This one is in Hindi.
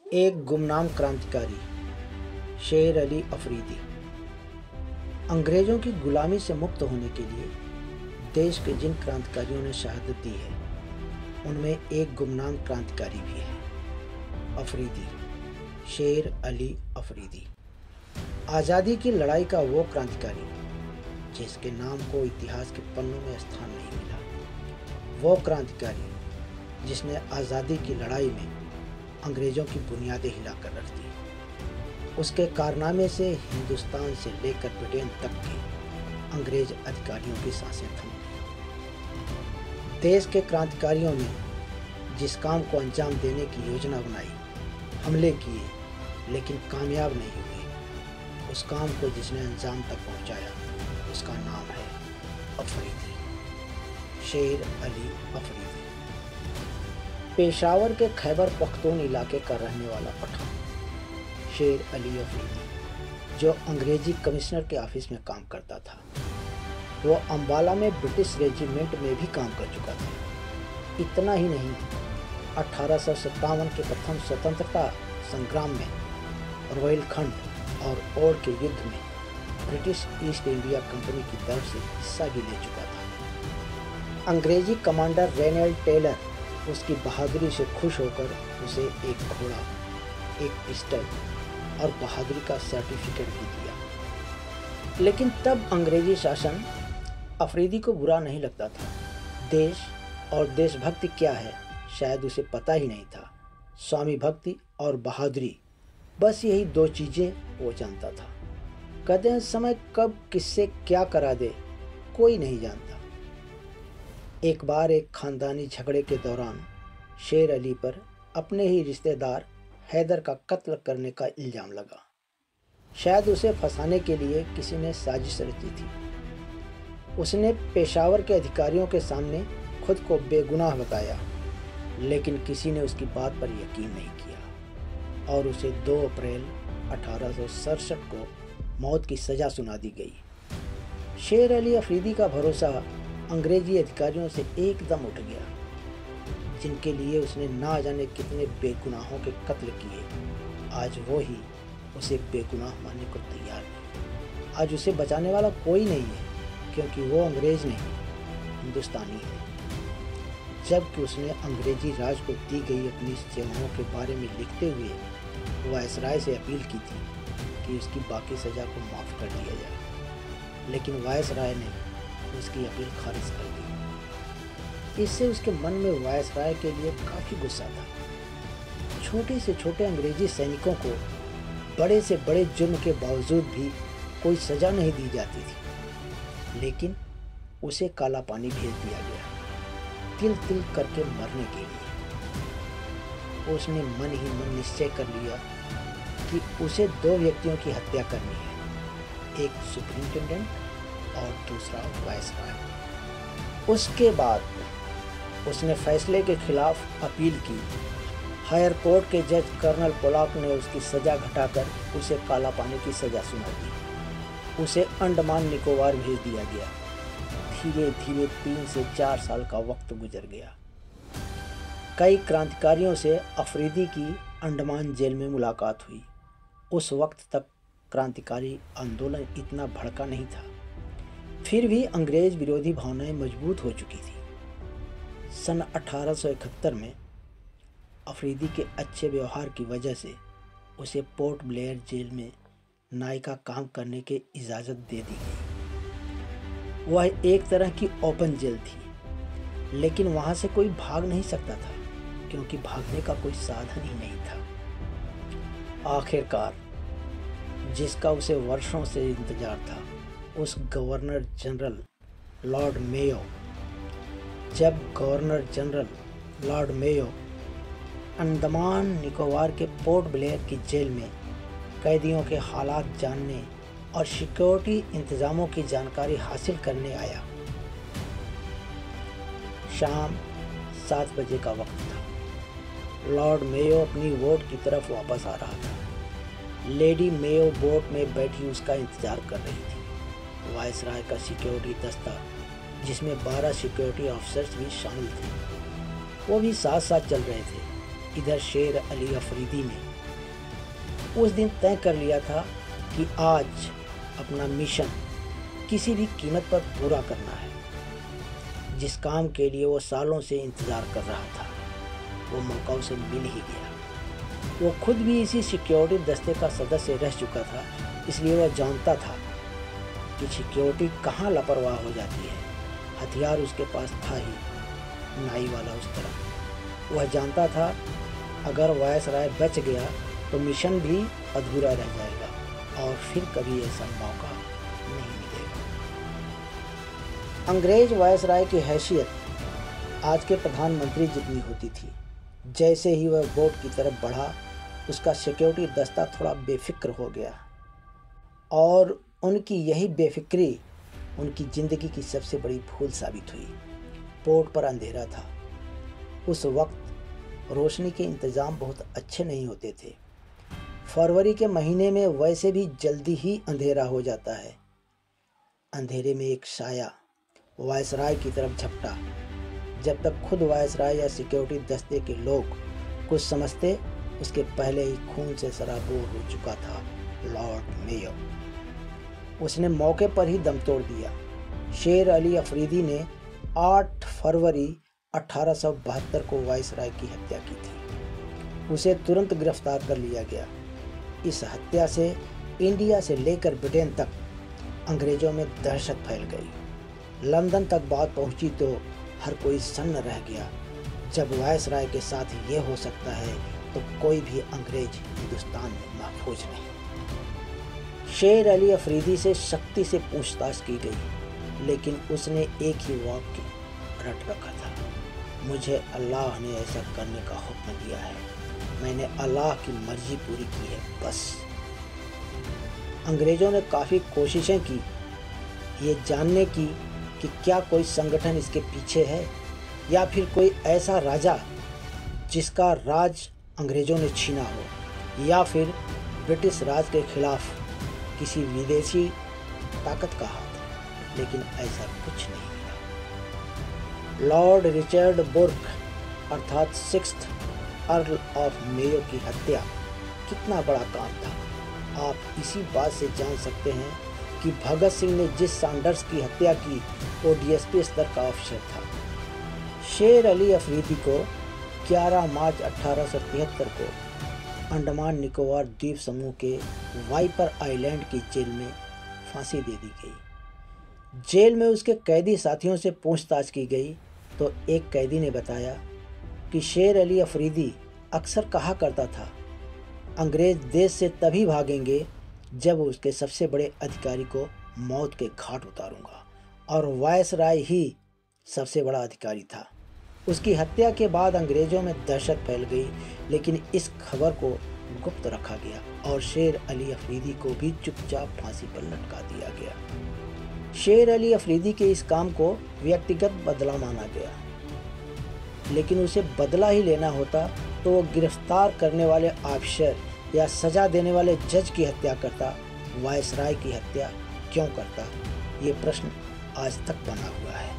एक गुमनाम क्रांतिकारी शेर अली अफरीदी अंग्रेजों की गुलामी से मुक्त होने के लिए देश के जिन क्रांतिकारियों ने शहादत दी है उनमें एक गुमनाम क्रांतिकारी भी है, अफरीदी, शेर अली अफरीदी। आज़ादी की लड़ाई का वो क्रांतिकारी जिसके नाम को इतिहास के पन्नों में स्थान नहीं मिला, वो क्रांतिकारी जिसने आज़ादी की लड़ाई में अंग्रेजों की बुनियादें हिलाकर रख दी। उसके कारनामे से हिंदुस्तान से लेकर ब्रिटेन तक के अंग्रेज अधिकारियों की सांसें थम गई। देश के क्रांतिकारियों ने जिस काम को अंजाम देने की योजना बनाई, हमले किए, लेकिन कामयाब नहीं हुए, उस काम को जिसने अंजाम तक पहुंचाया उसका नाम है अफरीदी, शेर अली अफरीदी। पेशावर के खैबर पख्तून इलाके का रहने वाला पठान शेर अली अफरीदी, जो अंग्रेजी कमिश्नर के ऑफिस में काम करता था, वो अम्बाला में ब्रिटिश रेजिमेंट में भी काम कर चुका था। इतना ही नहीं, 1857 के प्रथम स्वतंत्रता संग्राम में रोहिलखंड और ओड़ के युद्ध में ब्रिटिश ईस्ट इंडिया कंपनी की तरफ से हिस्सा भी ले चुका था। अंग्रेजी कमांडर रेनल्ड टेलर उसकी बहादुरी से खुश होकर उसे एक घोड़ा, एक पिस्टल और बहादुरी का सर्टिफिकेट भी दिया। लेकिन तब अंग्रेजी शासन अफरीदी को बुरा नहीं लगता था। देश और देशभक्ति क्या है शायद उसे पता ही नहीं था। स्वामी भक्ति और बहादुरी, बस यही दो चीज़ें वो जानता था। कहते हैं समय कब किससे क्या करा दे कोई नहीं जानता। एक बार एक खानदानी झगड़े के दौरान शेर अली पर अपने ही रिश्तेदार हैदर का कत्ल करने का इल्ज़ाम लगा। शायद उसे फंसाने के लिए किसी ने साजिश रची थी। उसने पेशावर के अधिकारियों के सामने खुद को बेगुनाह बताया, लेकिन किसी ने उसकी बात पर यकीन नहीं किया और उसे 2 अप्रैल 1867 को मौत की सज़ा सुना दी गई। शेर अली अफरीदी का भरोसा अंग्रेजी अधिकारियों से एकदम उठ गया, जिनके लिए उसने ना जाने कितने बेगुनाहों के कत्ल किए। आज वो ही उसे बेगुनाह मानने को तैयार नहीं। आज उसे बचाने वाला कोई नहीं है, क्योंकि वो अंग्रेज नहीं, हिंदुस्तानी है। जबकि उसने अंग्रेजी राज को दी गई अपनी सेवाओं के बारे में लिखते हुए वायसराय से अपील की थी कि उसकी बाकी सज़ा को माफ़ कर दिया जाए, लेकिन वायसराय ने उसकी अपील खारिज कर दी। इससे उसके मन में वायसराय के लिए काफ़ी गुस्सा था। छोटे से छोटे अंग्रेजी सैनिकों को बड़े से बड़े जुर्म के बावजूद भी कोई सज़ा नहीं दी जाती थी, लेकिन उसे काला पानी भेज दिया गया, तिल तिल करके मरने के लिए। उसने मन ही मन निश्चय कर लिया कि उसे 2 व्यक्तियों की हत्या करनी है, एक सुपरिंटेंडेंट और दूसरा वायसराय। उसके बाद उसने फैसले के खिलाफ अपील की। हायर कोर्ट के जज कर्नल पोलाक ने उसकी सज़ा घटाकर उसे काला पानी की सज़ा सुना दी। उसे अंडमान निकोबार भेज दिया गया। धीरे धीरे 3 से 4 साल का वक्त गुजर गया। कई क्रांतिकारियों से अफरीदी की अंडमान जेल में मुलाकात हुई। उस वक्त तक क्रांतिकारी आंदोलन इतना भड़का नहीं था, फिर भी अंग्रेज विरोधी भावनाएं मजबूत हो चुकी थी। सन 1871 में अफरीदी के अच्छे व्यवहार की वजह से उसे पोर्ट ब्लेयर जेल में नायिका काम करने की इजाज़त दे दी गई। वह एक तरह की ओपन जेल थी, लेकिन वहाँ से कोई भाग नहीं सकता था, क्योंकि भागने का कोई साधन ही नहीं था। आखिरकार जिसका उसे वर्षों से इंतजार था, उस गवर्नर जनरल लॉर्ड मेयो, जब governor general Lord Mayo Andaman Nicobar के पोर्ट ब्लेयर की जेल में कैदियों के हालात जानने और सिक्योरिटी इंतज़ामों की जानकारी हासिल करने आया। शाम 7 बजे का वक्त था। लॉर्ड मेयो अपनी वोट की तरफ वापस आ रहा था। लेडी मेयो बोट में बैठी उसका इंतज़ार कर रही थी। वायसराय का सिक्योरिटी दस्ता, जिसमें 12 सिक्योरिटी ऑफिसर्स भी शामिल थे, वो भी साथ साथ चल रहे थे। इधर शेर अली अफरीदी ने उस दिन तय कर लिया था कि आज अपना मिशन किसी भी कीमत पर पूरा करना है। जिस काम के लिए वो सालों से इंतज़ार कर रहा था वो मौका उसे मिल ही गया। वो खुद भी इसी सिक्योरिटी दस्ते का सदस्य रह चुका था, इसलिए वह जानता था कि सिक्योरिटी कहाँ लापरवाह हो जाती है। हथियार उसके पास था ही, नाई वाला उस तरफ। वह जानता था अगर वायसराय बच गया तो मिशन भी अधूरा रह जाएगा और फिर कभी ऐसा मौका नहीं मिलेगा। अंग्रेज वायसराय की हैसियत आज के प्रधानमंत्री जितनी होती थी। जैसे ही वह बोट की तरफ बढ़ा, उसका सिक्योरिटी दस्ता थोड़ा बेफिक्र हो गया और उनकी यही बेफिक्री उनकी ज़िंदगी की सबसे बड़ी भूल साबित हुई। बोट पर अंधेरा था। उस वक्त रोशनी के इंतज़ाम बहुत अच्छे नहीं होते थे। फरवरी के महीने में वैसे भी जल्दी ही अंधेरा हो जाता है। अंधेरे में एक साया वायसराय की तरफ झपटा। जब तक खुद वायसराय या सिक्योरिटी दस्ते के लोग कुछ समझते, उसके पहले ही खून से सराबोर हो चुका था लॉर्ड मेयो। उसने मौके पर ही दम तोड़ दिया। शेर अली अफरीदी ने 8 फरवरी 1872 को वायसराय की हत्या की थी। उसे तुरंत गिरफ्तार कर लिया गया। इस हत्या से इंडिया से लेकर ब्रिटेन तक अंग्रेजों में दहशत फैल गई। लंदन तक बात पहुंची तो हर कोई सन्न रह गया। जब वायसराय के साथ ये हो सकता है तो कोई भी अंग्रेज हिंदुस्तान में महफूज नहीं। शेर अली अफरीदी से सख्ती से पूछताछ की गई, लेकिन उसने एक ही वाक्य रट रखा था, मुझे अल्लाह ने ऐसा करने का हुक्म दिया है, मैंने अल्लाह की मर्जी पूरी की है, बस। अंग्रेजों ने काफ़ी कोशिशें की ये जानने की कि क्या कोई संगठन इसके पीछे है या फिर कोई ऐसा राजा जिसका राज अंग्रेजों ने छीना हो, या फिर ब्रिटिश राज के खिलाफ किसी विदेशी ताकत का हाथ, लेकिन ऐसा कुछ नहीं मिला। लॉर्ड रिचर्ड बुर्क अर्थात 6th अर्ल ऑफ मेयो की हत्या कितना बड़ा काम था, आप इसी बात से जान सकते हैं कि भगत सिंह ने जिस सैंडर्स की हत्या की वो डीएसपी स्तर का ऑफिसर था। शेर अली अफरीदी को 11 मार्च 1873 को अंडमान निकोबार द्वीप समूह के वाइपर आइलैंड की जेल में फांसी दे दी गई। जेल में उसके कैदी साथियों से पूछताछ की गई तो एक कैदी ने बताया कि शेर अली अफरीदी अक्सर कहा करता था, अंग्रेज देश से तभी भागेंगे जब उसके सबसे बड़े अधिकारी को मौत के घाट उतारूंगा, और वायसराय ही सबसे बड़ा अधिकारी था। उसकी हत्या के बाद अंग्रेजों में दहशत फैल गई, लेकिन इस खबर को गुप्त रखा गया और शेर अली अफरीदी को भी चुपचाप फांसी पर लटका दिया गया। शेर अली अफरीदी के इस काम को व्यक्तिगत बदला माना गया, लेकिन उसे बदला ही लेना होता तो वो गिरफ्तार करने वाले ऑफिसर या सजा देने वाले जज की हत्या करता, वायसराय की हत्या क्यों करता? ये प्रश्न आज तक बना हुआ है।